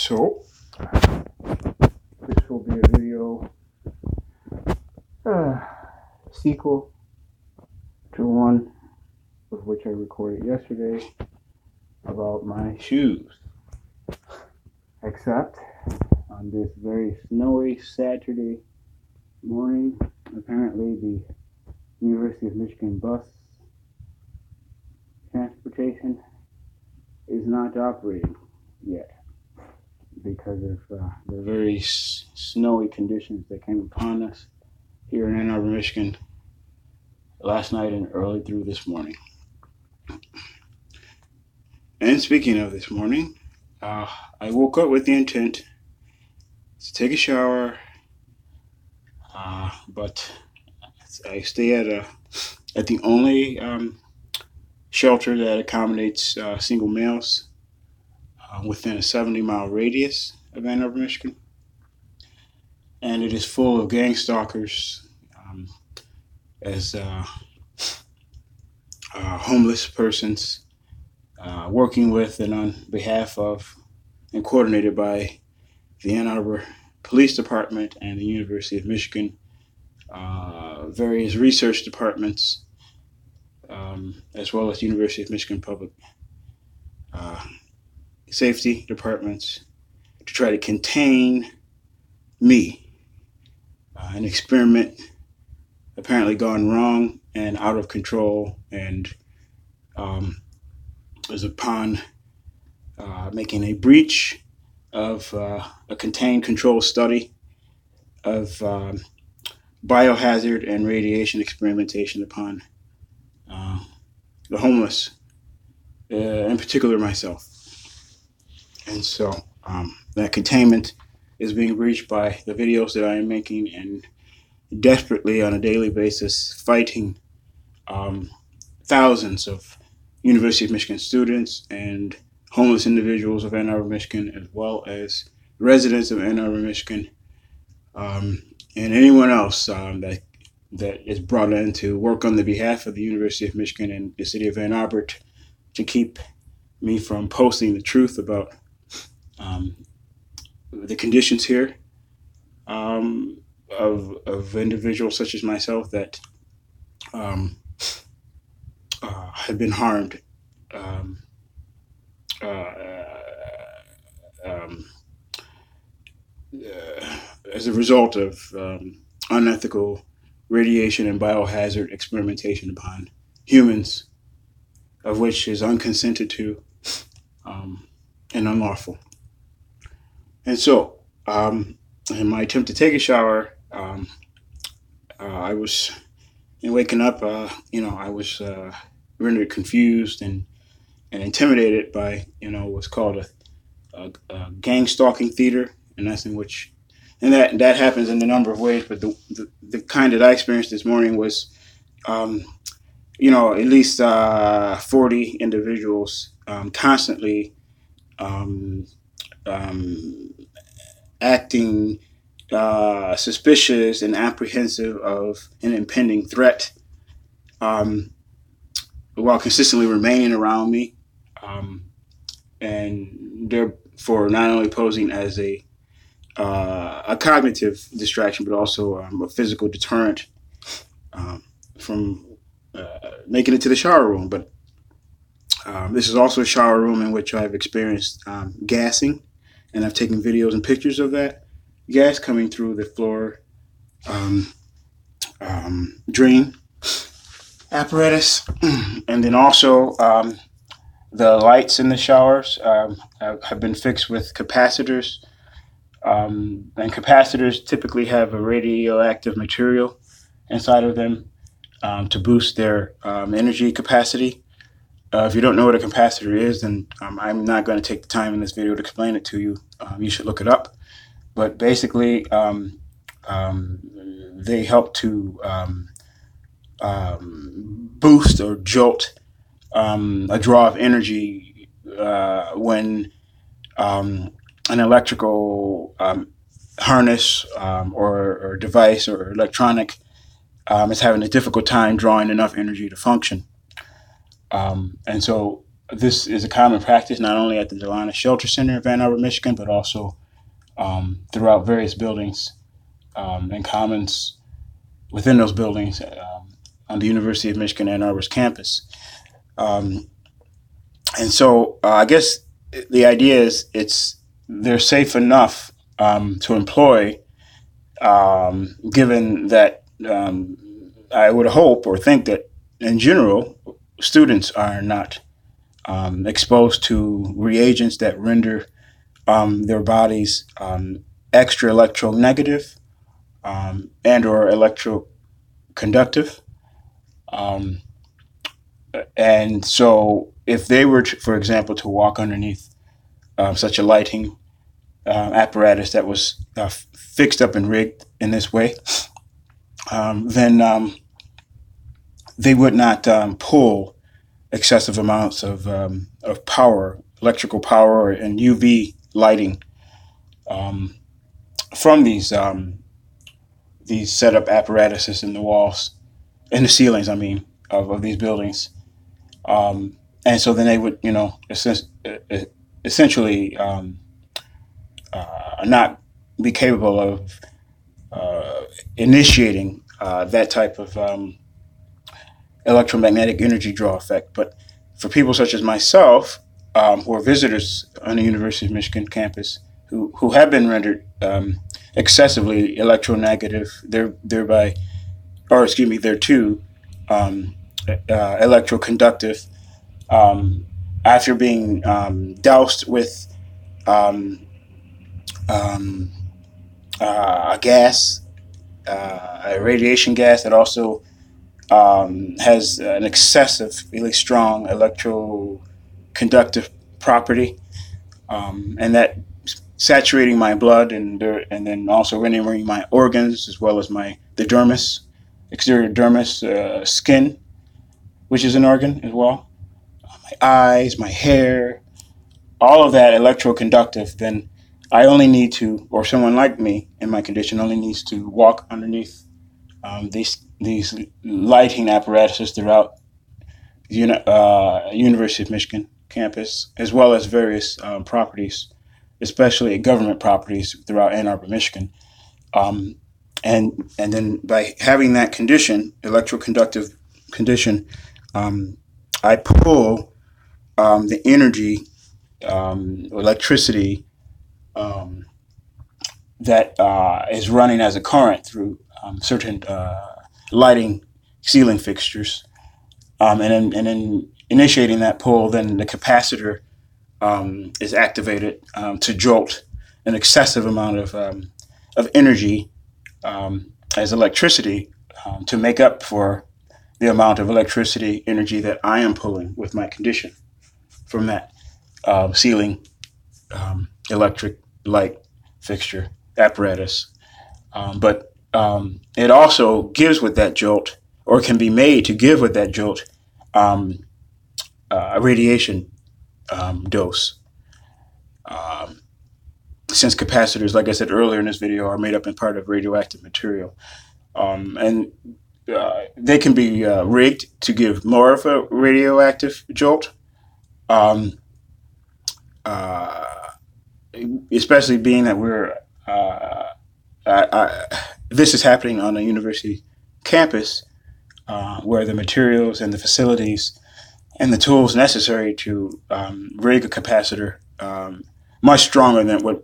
So, this will be a video sequel to one of which I recorded yesterday about my shoes. Except on this very snowy Saturday morning, apparently the University of Michigan bus transportation is not operating yet because of the very snowy conditions that came upon us here in Ann Arbor, Michigan last night and early through this morning. And speaking of this morning, I woke up with the intent to take a shower, but I stay at the only shelter that accommodates single males within a 70-mile radius of Ann Arbor, Michigan. And it is full of gang stalkers as homeless persons working with and on behalf of and coordinated by the Ann Arbor Police Department and the University of Michigan, various research departments, as well as University of Michigan Public Safety departments, to try to contain me. An experiment apparently gone wrong and out of control, and was upon making a breach of a contained control study of biohazard and radiation experimentation upon the homeless, in particular myself. And so that containment is being breached by the videos that I am making and desperately on a daily basis fighting thousands of University of Michigan students and homeless individuals of Ann Arbor, Michigan, as well as residents of Ann Arbor, Michigan, and anyone else that is brought in to work on the behalf of the University of Michigan and the city of Ann Arbor to keep me from posting the truth about the conditions here of individuals such as myself that have been harmed as a result of unethical radiation and biohazard experimentation upon humans, of which is unconsented to and unlawful. And so, in my attempt to take a shower, I was, in waking up, I was rendered confused and intimidated by, what's called a gang stalking theater, and that's in which, and that happens in a number of ways. But the kind that I experienced this morning was, at least 40 individuals constantly acting suspicious and apprehensive of an impending threat, while consistently remaining around me, and therefore not only posing as a cognitive distraction, but also a physical deterrent from making it to the shower room. But this is also a shower room in which I've experienced gassing, and I've taken videos and pictures of that gas coming through the floor drain apparatus. And then also the lights in the showers have been fixed with capacitors, and capacitors typically have a radioactive material inside of them to boost their energy capacity. If you don't know what a capacitor is, then I'm not going to take the time in this video to explain it to you. You should look it up. But basically, they help to boost or jolt a draw of energy when an electrical harness or device or electronic is having a difficult time drawing enough energy to function. And so this is a common practice not only at the Delana Shelter Center of Ann Arbor, Michigan, but also throughout various buildings and commons within those buildings on the University of Michigan Ann Arbor's campus. And so I guess the idea is they're safe enough to employ, given that I would hope or think that in general students are not exposed to reagents that render their bodies extra electronegative and or electroconductive. And so if they were, for example, to walk underneath such a lighting apparatus that was fixed up and rigged in this way, then they would not pull excessive amounts of power, electrical power, and UV lighting from these setup apparatuses in the walls, in the ceilings, I mean, of these buildings. And so then they would, essentially not be capable of initiating that type of electromagnetic energy draw effect. But for people such as myself, who are visitors on the University of Michigan campus, who have been rendered excessively electronegative, they're too electroconductive, after being doused with a gas, a radiation gas that also has an excessively strong electroconductive property, and that saturating my blood and then also rendering my organs as well as the dermis, exterior dermis, skin, which is an organ as well, my eyes, my hair, all of that electroconductive, then I only need to, or someone like me in my condition only needs to walk underneath these lighting apparatuses throughout University of Michigan campus, as well as various properties, especially government properties throughout Ann Arbor, Michigan. And then by having that condition, electroconductive condition, I pull the energy, electricity that is running as a current through certain lighting ceiling fixtures, and then initiating that pull, then the capacitor is activated to jolt an excessive amount of energy as electricity to make up for the amount of electricity energy that I am pulling with my condition from that ceiling electric light fixture apparatus. But it also gives with that jolt, or can be made to give with that jolt, a radiation dose. Since capacitors, like I said earlier in this video, are made up in part of radioactive material. And they can be rigged to give more of a radioactive jolt, especially being that this is happening on a university campus, where the materials and the facilities and the tools necessary to rig a capacitor much stronger than would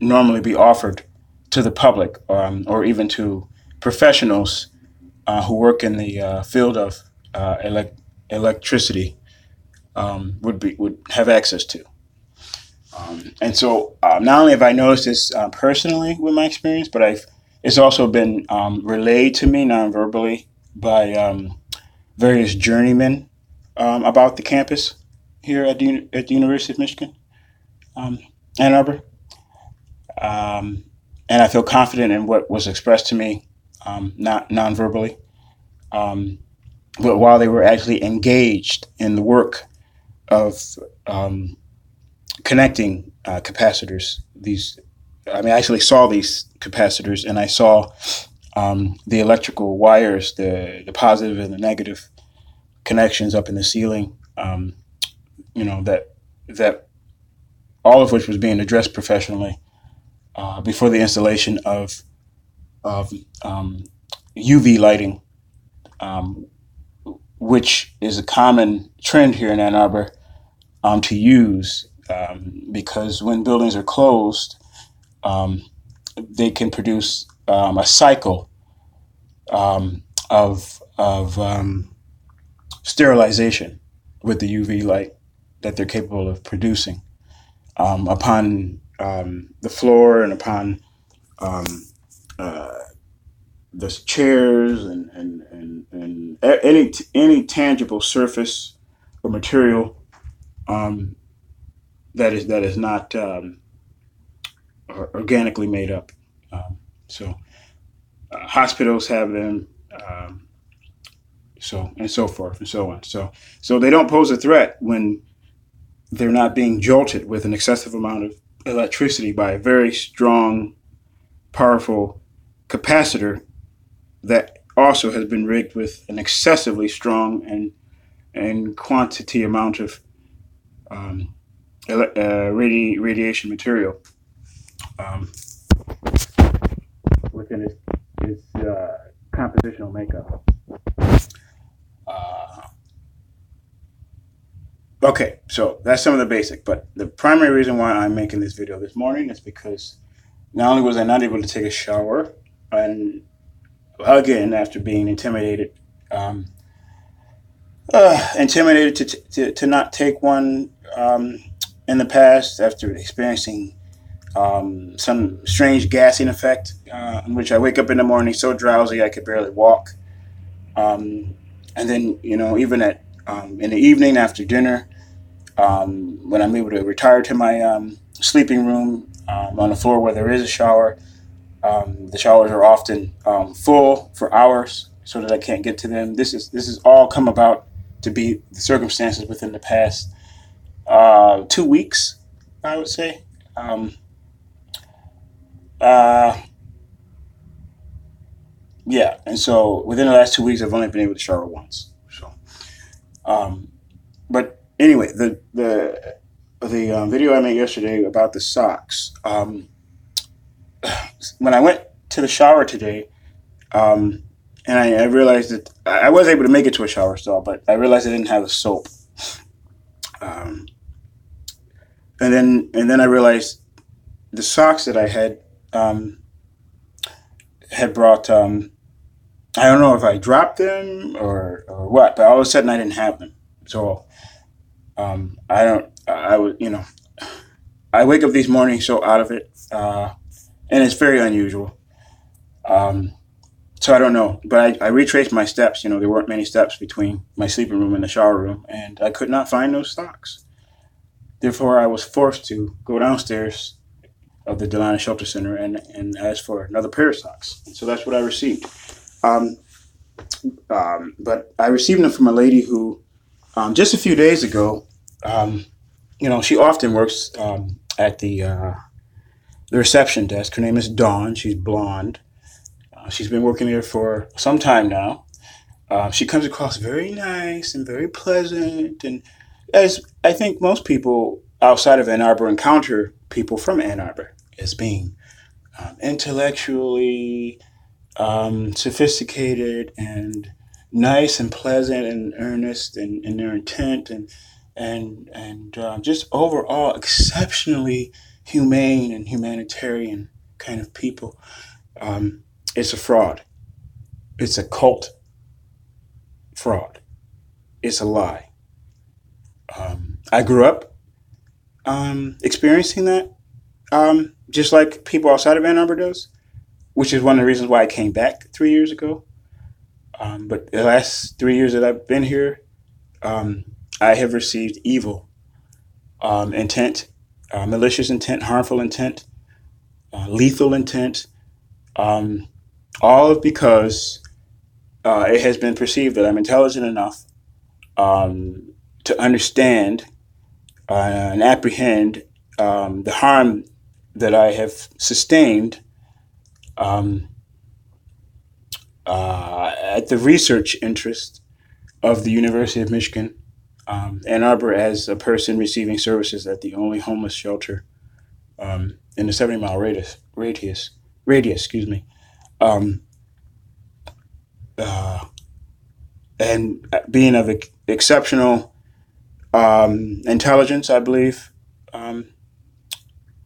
normally be offered to the public, or even to professionals who work in the field of electricity would have access to. And so not only have I noticed this personally with my experience, but it's also been relayed to me non-verbally by various journeymen about the campus here at the University of Michigan, Ann Arbor. And I feel confident in what was expressed to me, not non-verbally, but while they were actually engaged in the work of connecting capacitors. I actually saw these capacitors, and I saw the electrical wires, the positive and the negative connections up in the ceiling, that all of which was being addressed professionally before the installation of UV lighting, um, which is a common trend here in Ann Arbor to use because when buildings are closed, um, they can produce a cycle of sterilization with the UV light that they're capable of producing upon the floor and upon um, uh, the chairs and any tangible surface or material um, that is not organically made up. So hospitals have them, so and so forth and so on. So they don't pose a threat when they're not being jolted with an excessive amount of electricity by a very strong, powerful capacitor that also has been rigged with an excessively strong and quantity amount of um, radiation material um, within its compositional makeup. Uh, okay, so that's some of the basic, but the primary reason why I'm making this video this morning is because not only was I not able to take a shower, and again, after being um, intimidated to not take one in the past, after experiencing some strange gassing effect, in which I wake up in the morning so drowsy I could barely walk. And then, even in the evening after dinner, when I'm able to retire to my sleeping room on the floor where there is a shower, the showers are often full for hours so that I can't get to them. This is all come about to be the circumstances within the past 2 weeks, I would say. Uh, yeah, and so within the last 2 weeks, I've only been able to shower once. So, um, but anyway, the video I made yesterday about the socks. When I went to the shower today, and I realized that I was able to make it to a shower stall, but I realized I didn't have the soap. Um, and then I realized the socks that I had brought. I don't know if I dropped them or what, but all of a sudden I didn't have them. So I don't. I would I wake up these mornings so out of it, and it's very unusual. Um, so I don't know, but I retraced my steps. There weren't many steps between my sleeping room and the shower room, and I could not find those socks. Therefore, I was forced to go downstairs of the Delana Shelter Center and ask for another pair of socks. And so that's what I received. Um, but I received them from a lady who, just a few days ago, she often works at the reception desk. Her name is Dawn. She's blonde. She's been working there for some time now. She comes across very nice and very pleasant, and as I think most people outside of Ann Arbor encounter people from Ann Arbor as being intellectually sophisticated and nice and pleasant and earnest in their intent and just overall exceptionally humane and humanitarian kind of people. It's a fraud. It's a cult fraud. It's a lie. I grew up experiencing that, just like people outside of Ann Arbor does, which is one of the reasons why I came back 3 years ago. But the last 3 years that I've been here, I have received evil intent, malicious intent, harmful intent, lethal intent, all because it has been perceived that I'm intelligent enough to understand and apprehend the harm that I have sustained at the research interest of the University of Michigan Ann Arbor as a person receiving services at the only homeless shelter in the 70-mile radius, excuse me. Um, uh, and being of exceptional intelligence, I believe. Um,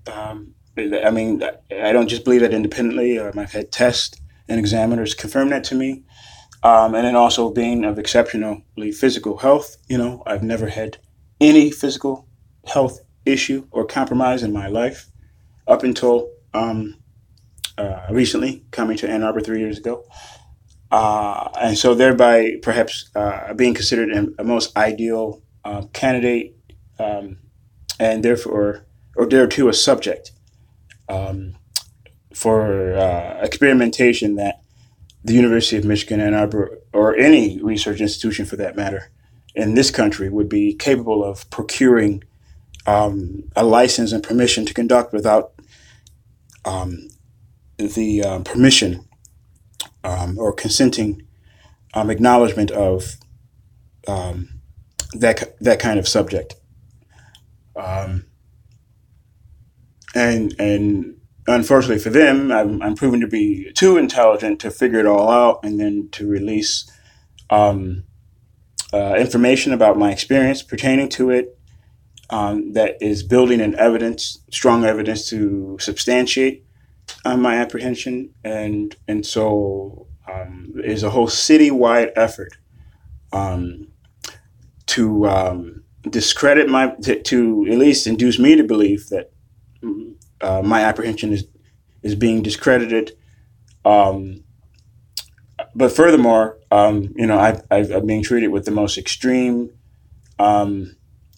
I mean, I don't just believe that independently. I've had tests and examiners confirm that to me. And then also being of exceptionally physical health. I've never had any physical health issue or compromise in my life up until recently, coming to Ann Arbor 3 years ago. And so thereby perhaps being considered a most ideal candidate, and therefore, or thereto a subject um, for experimentation that the University of Michigan, Ann Arbor, or any research institution for that matter in this country would be capable of procuring a license and permission to conduct without um, the permission or consenting acknowledgement of um, that kind of subject. Um, and unfortunately for them, I'm proven to be too intelligent to figure it all out and then to release um, information about my experience pertaining to it that is building an strong evidence to substantiate my apprehension, and so is a whole citywide effort um, to discredit to at least induce me to believe that my apprehension is being discredited. Um, but furthermore, I'm being treated with the most extreme um,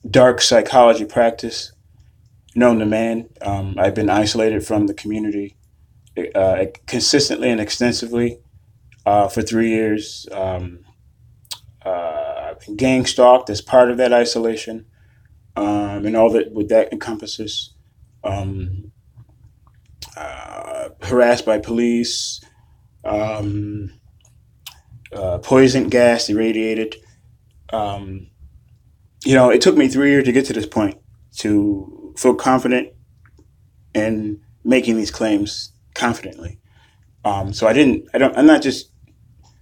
dark psychology practice known to man. I've been isolated from the community consistently and extensively for 3 years. I've been gang stalked as part of that isolation, and all that what that encompasses. Um, Harassed by police, um, poison gas irradiated. Um, it took me 3 years to get to this point to feel confident in making these claims confidently. So I'm not just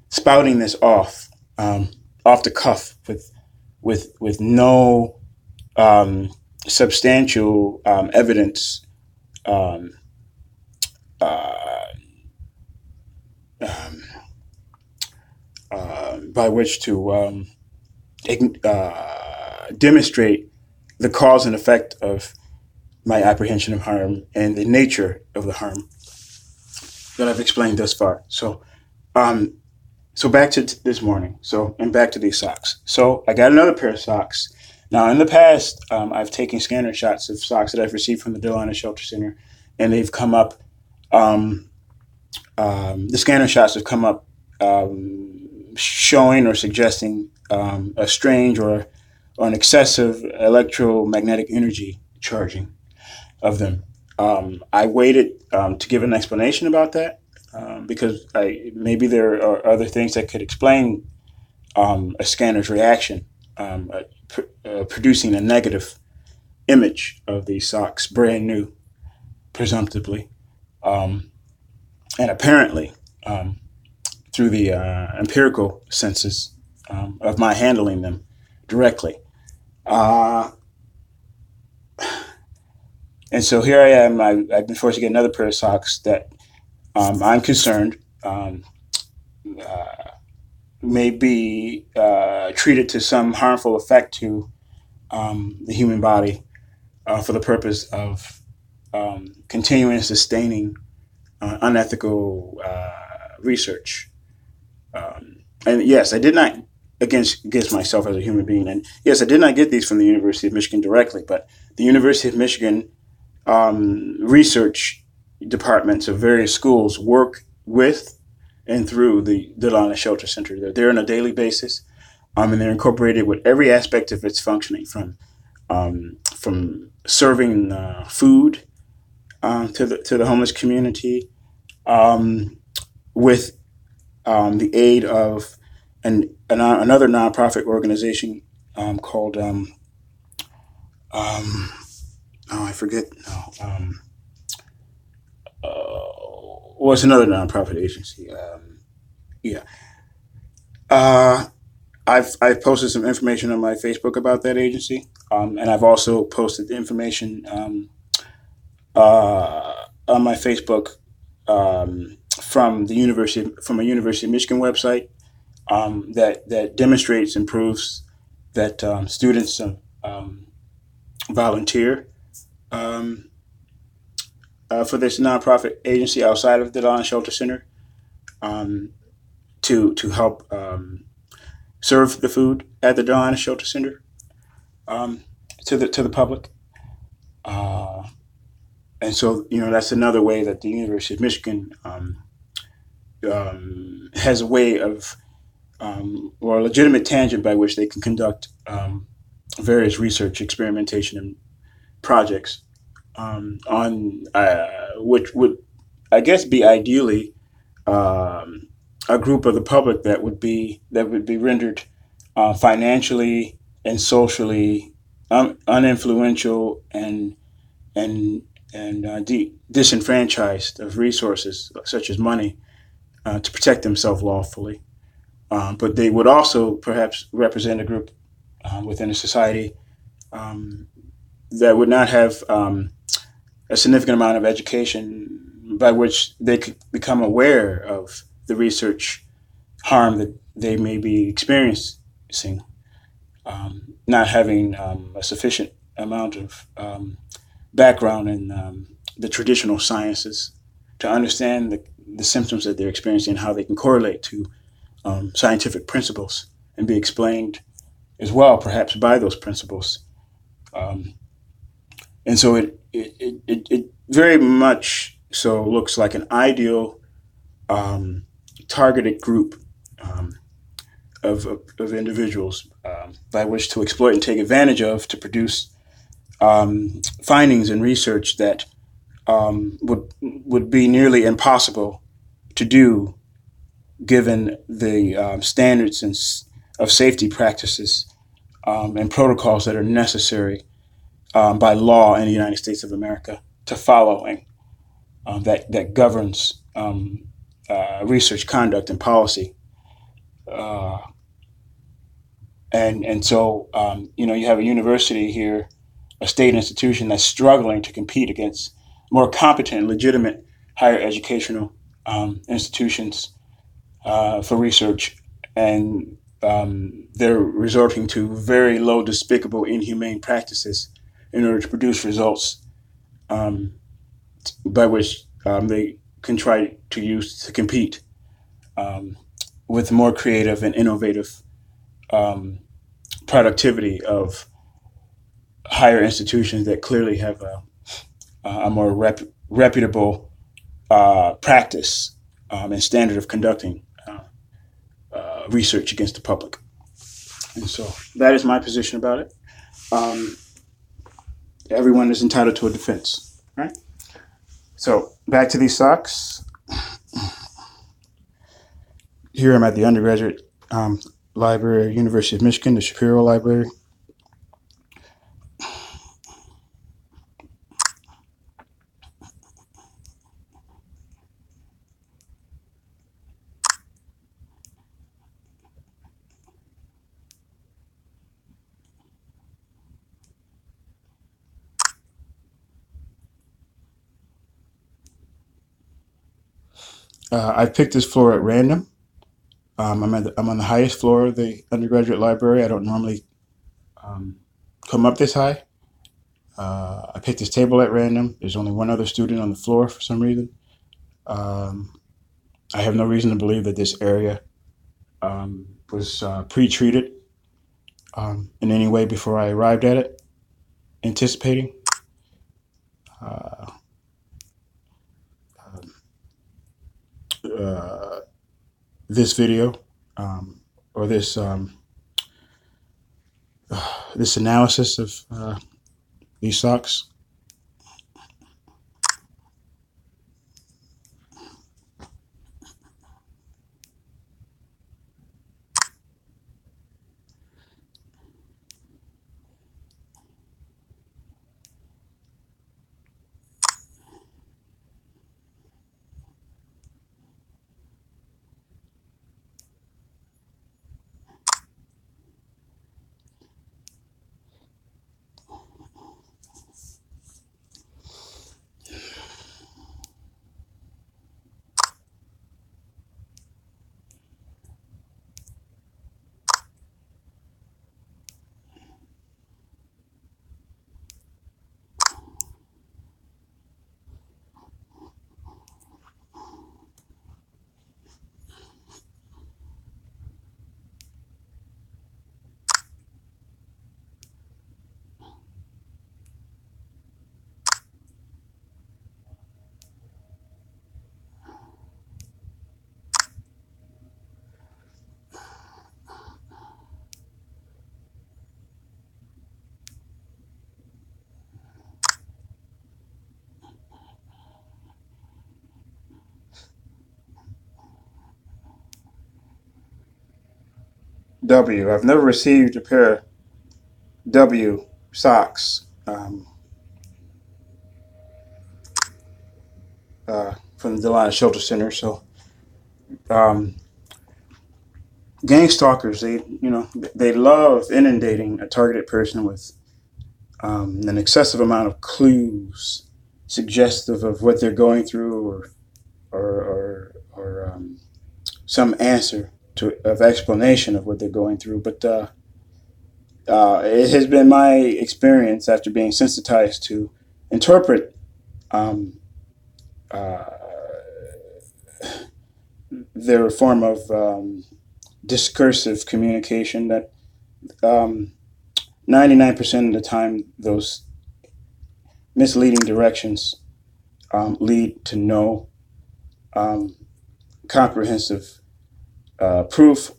spouting this off the cuff with no substantial evidence um, uh, um, by which to demonstrate the cause and effect of my apprehension of harm and the nature of the harm that I've explained thus far. Um, so back to this morning. And back to these socks. So I got another pair of socks. Now, in the past, I've taken scanner shots of socks that I've received from the Delana Shelter Center, and they've come up. The scanner shots have come up showing or suggesting a strange or an excessive electromagnetic energy charging of them. I waited to give an explanation about that because maybe there are other things that could explain a scanner's reaction, producing a negative image of these socks, brand new, presumptively, and apparently through the empirical senses of my handling them directly. And so here I am. I've been forced to get another pair of socks that I'm concerned may be treated to some harmful effect to the human body for the purpose of continuing and sustaining unethical research. And yes, I did not against myself as a human being. And yes, I did not get these from the University of Michigan directly, but the University of Michigan research departments of various schools work with and through the Delana Shelter Center. They're there on a daily basis, and they're incorporated with every aspect of its functioning, from serving food to the homeless community, with the aid of another nonprofit organization called oh, I forget now. Well, it's another nonprofit agency. Yeah. Uh, I've posted some information on my Facebook about that agency, and I've also posted the information on my Facebook from a University of Michigan website that demonstrates and proves that students volunteer um, for this nonprofit agency outside of the Law and Shelter Center um, to help serve the food at the Dawn Shelter Center um, to the public. Uh, and so, that's another way that the University of Michigan has a way of or a legitimate tangent by which they can conduct various research, experimentation, and projects on which would, I guess, be ideally a group of the public that would be rendered financially and socially uninfluential and disenfranchised of resources such as money to protect themselves lawfully. But they would also perhaps represent a group within a society um, that would not have a significant amount of education by which they could become aware of the research harm that they may be experiencing, not having a sufficient amount of background in the traditional sciences to understand the symptoms that they're experiencing and how they can correlate to scientific principles and be explained as well, perhaps by those principles. Um, and so it very much so looks like an ideal um, targeted group um, of individuals by which to exploit and take advantage of to produce findings and research that would be nearly impossible to do given the standards of safety practices and protocols that are necessary by law in the United States of America to following that governs research conduct and policy. Uh, and so you have a university here, a state institution that's struggling to compete against more competent, legitimate higher educational institutions for research, and they're resorting to very low, despicable, inhumane practices in order to produce results um, by which they can try to use to compete um, with more creative and innovative um, productivity of higher institutions that clearly have a more reputable practice and standard of conducting research against the public. And so that is my position about it. Um, Everyone is entitled to a defense, right? So back to these socks. Here I'm at the undergraduate library, University of Michigan, the Shapiro Library. I picked this floor at random. I'm on the highest floor of the undergraduate library. I don't normally um, come up this high. I picked this table at random. There's only one other student on the floor for some reason. Um, I have no reason to believe that this area was pre-treated in any way before I arrived at it, anticipating. Uh, uh, this video or this analysis of these socks. W. I've never received a pair of W socks from the Delina Shelter Center. So, gang stalkers, they love inundating a targeted person with an excessive amount of clues suggestive of what they're going through, or some answer of explanation of what they're going through. But it has been my experience after being sensitized to interpret their form of discursive communication that 99% of the time those misleading directions lead to no comprehensive proof,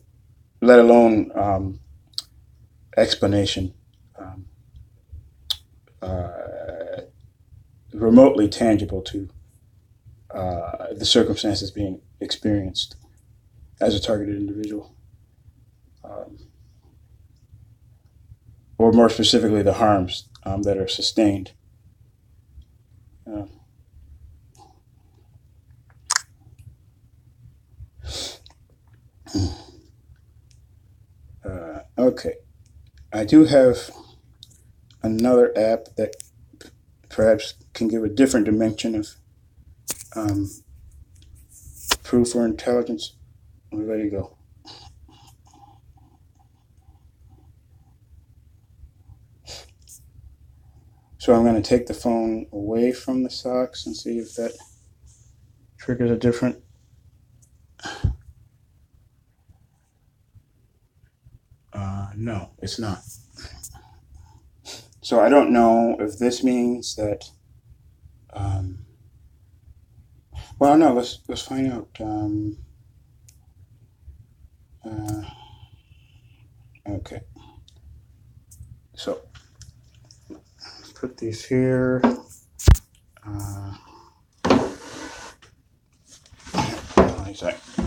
let alone explanation remotely tangible to the circumstances being experienced as a targeted individual, or more specifically, the harms that are sustained. Okay, I do have another app that perhaps can give a different dimension of proof or intelligence. There you go. So I'm going to take the phone away from the socks and see if that triggers a different. No, it's not. So I don't know if this means that. Well, no. Let's find out. Okay. So put these here. Exactly.